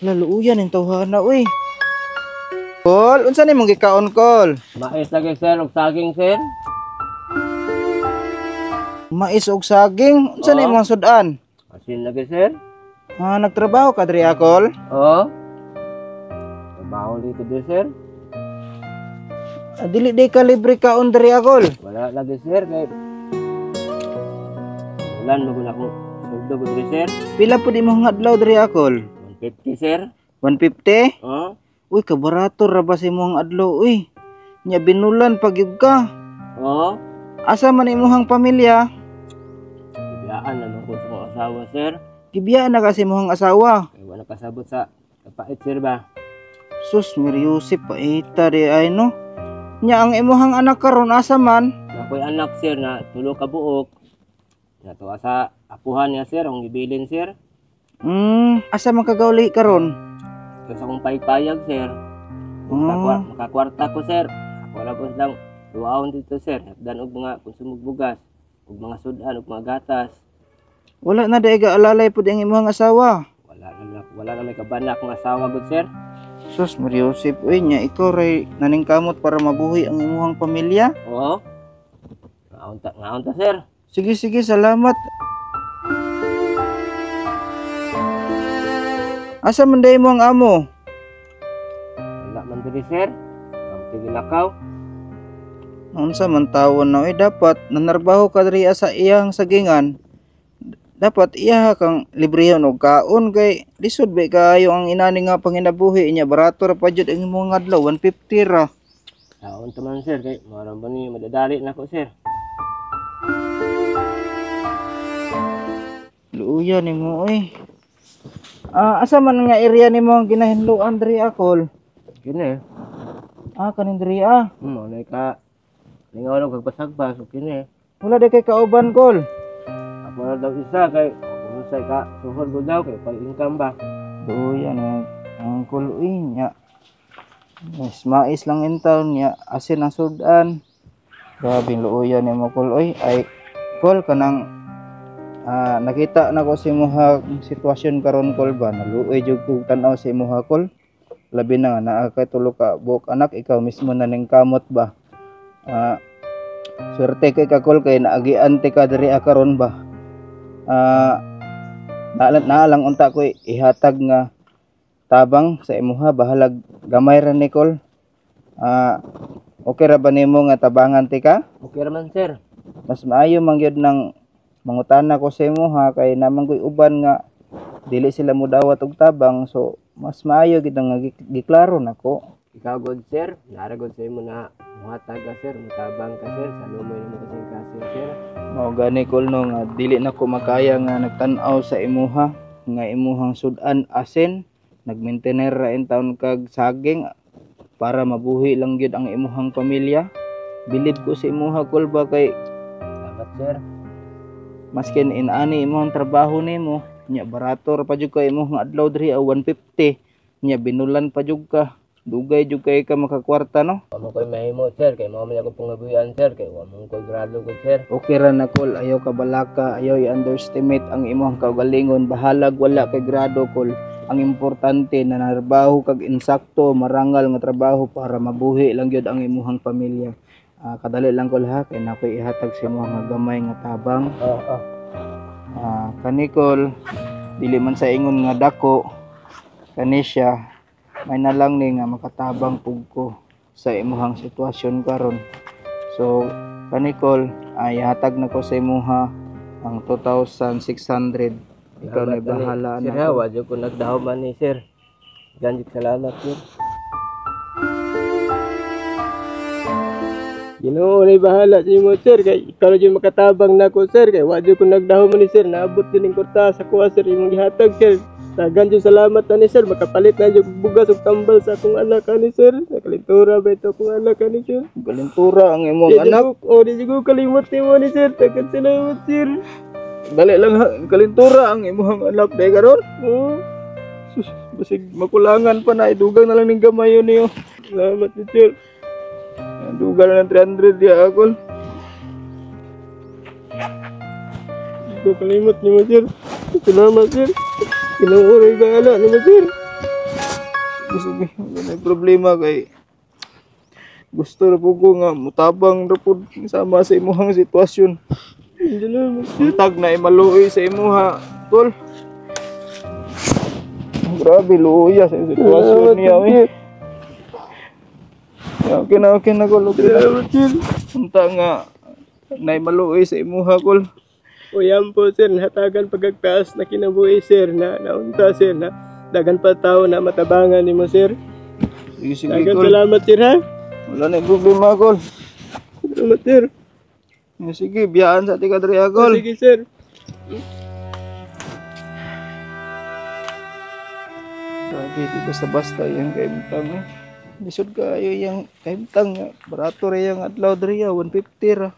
Laluuyan yung tawhana, uy. Kol, unsa ni mong gikaon, Kol? Mais lagi sir, ug saging sir. Mais og saging, unsa ni Oo. mong sudan? Asin lagi sir. Nagtrabaho ka diri, Kol? Oo. Trabaho dito din sir. Dili day ka libre kaon diri, Kol. Wala lagi sir kay ulan maguna ko suldo ko diri sir. Pila po di mo adlaw diri, Kol? 150 sir. 150? Oo. Uy, kabarato ra ba sa imong adlaw, uy. Nya binulan pagyud ka. Oo. Asa man imong pamilya? Biyaan naman ko sa kong asawa sir. Gibiyaan na kasi imong asawa. Kay wala kasabot sa kapait sir ba. Sus, Miriusip paita di ay no. Nya ang imong anak karon asa man? Nakoy anak sir na tulo ka buok. Natuwa sa apuhan niya sir, ang gibilin sir. Asa man kagauli karon? Kasi akong payag sir. Makakwarta ko sir. Ako na po lang duwaon dito sir. Dan og mga konsumog bugas, og mga sudan, og mga gatas. Wala na dai alalay pud ang imong asawa. Wala na may kabana akong asawa gud sir. Sus, Mariusip, uy, nya ikaw ray naningkamot para mabuhi ang imong pamilya? Oo. Ngaon ta sir. Sige, sige, salamat. Asa man day mo ang amo? Wala man diri sir. Ang tigilakaw. Unsa man tawon na, dapat nanarbaho ka diri sa iyang sagingan. Dapat iya kang librehon og kaon kay lisod ba kayo ang inani nga panginabuhi niya barato ra pa jud ang imong adlaw 150 ra. Kaon ta man sir kay mara ba ni madadali na ko sir. Luuyan nimo oy. Asa man nga area nimo ang ginahinluan diri Kol? Kini. Kanin diri Nay ka lingaw og kagpasagbas kini. Wala day kay kauban Kol. Ako na daw isa kay kung sa ka suhod ko daw kay pag-income ba. Luuyan ang Kol uy nya. Mais lang in town nya asin ang sudan. Grabe luuyan nimo Kol oy. Ay Kol kanang nakita na ko si imuha sitwasyon karon Kol ba naluoy jud ko tan-aw si imuha Kol labi na nga naa kay tulo ka buok anak ikaw mismo na ning kamot ba swerte kay ka Kol kay naagian ti ka diri karon ba naalang unta ko ihatag nga tabang sa imuha bahalag gamay ra ni Kol okay ra ba nimo nga tabangan ti ka? Okay ra man sir. Mas maayo man gyud nang mangutana ko sa imo ha kay naman ko'y uban nga dili sila mo dawat og tabang so mas maayo gid nga giklaro nako. Ikaw god sir, nara god sa imo na muhatag ka sir, mutabang ka sir, sa lumoy mo kasi kasir sir. Mao gani Kol no nga dili na ko makaya nga nagtan-aw sa imuha nga imuhang sudan asin nagmaintener ra in taon kag saging para mabuhi lang gyud ang imuhang pamilya. Bilib ko sa imuha Kol ba kay Salamat sir. maskin inani imong trabaho nimo nya barato ra pa jud ka imong adlaw diri 150 nya binulan pa jud ka dugay jud kay ka makakwarta no. Amo ko'y mahimo sir kay mao man ako pangabuyan sir kay wa mo ko'y grado ko sir. Okay ra na Kol, ayaw ka balaka, ayaw i-underestimate ang imong kaugalingon, bahalag wala kay grado Kol. Ang importante na narbaho kag insakto marangal nga trabaho para mabuhi lang gyud ang imong pamilya. Kadali lang Kol ha kay nakoy ihatag sa imong nga gamay nga tabang. Kani Kol dili man sa ingon nga dako kani siya may nalang ni nga makatabang pug ko sa imong sitwasyon karon. So kani Kol ihatag na ko sa imuha ang 2,600. Ikaw na bahala sir, na. Sir, wa jud ko nagdaho man ni sir. Ganjit salamat sir. Ginoo ni bahala sa imo sir kay ikaw na jud makatabang nako sir kay wa jud ko nagdaho man ni sir naabot din ning kwarta sa kuha sir imong gihatag sir. Dagan jud salamat ani sir makapalit na jud bugas ug tambal sa akong anak ani sir. Kalintura ba ito akong anak ani sir? Kalintura ang imong anak. Di jud ko kalimot nimo ni sir. Dagan salamat sir. Dali lang ha, kalintura ang imong anak day karon. Sus, basig makulangan pa na idugang na lang ning gamay niyo. Salamat ni sir. Dugal na ng 300 ya Kol. Hindi ko kalimot ni mo sir. Salamat sir. Ilang oras ba ala ni mo sir? sige. Wala na problema kay gusto na po ko nga mutabang na po sama sa imuhang sitwasyon. Salamat sir. Untag na imaluoy sa imuha, tol. Grabe, luya sa sitwasyon niya, eh. Okay na, kol. Okay na. Salamat sir. Untag nga, na imaluoy sa imuha, kol. O yan po sir, nahatagan pagkagtaas na kinabuhi sir, na naunta sir, na dagan pa tao na matabangan ni mo sir. Sige, Dagan kol. salamat sir ha. Wala na problema, kol. Salamat sir. Sige, biyaan sa tika dria, kol. Sige sir. Grabe, di basta-basta yung kaimtang, eh. Lisod kayo yung kaimtang. Barato rin yung adlaw dria, 150 ra.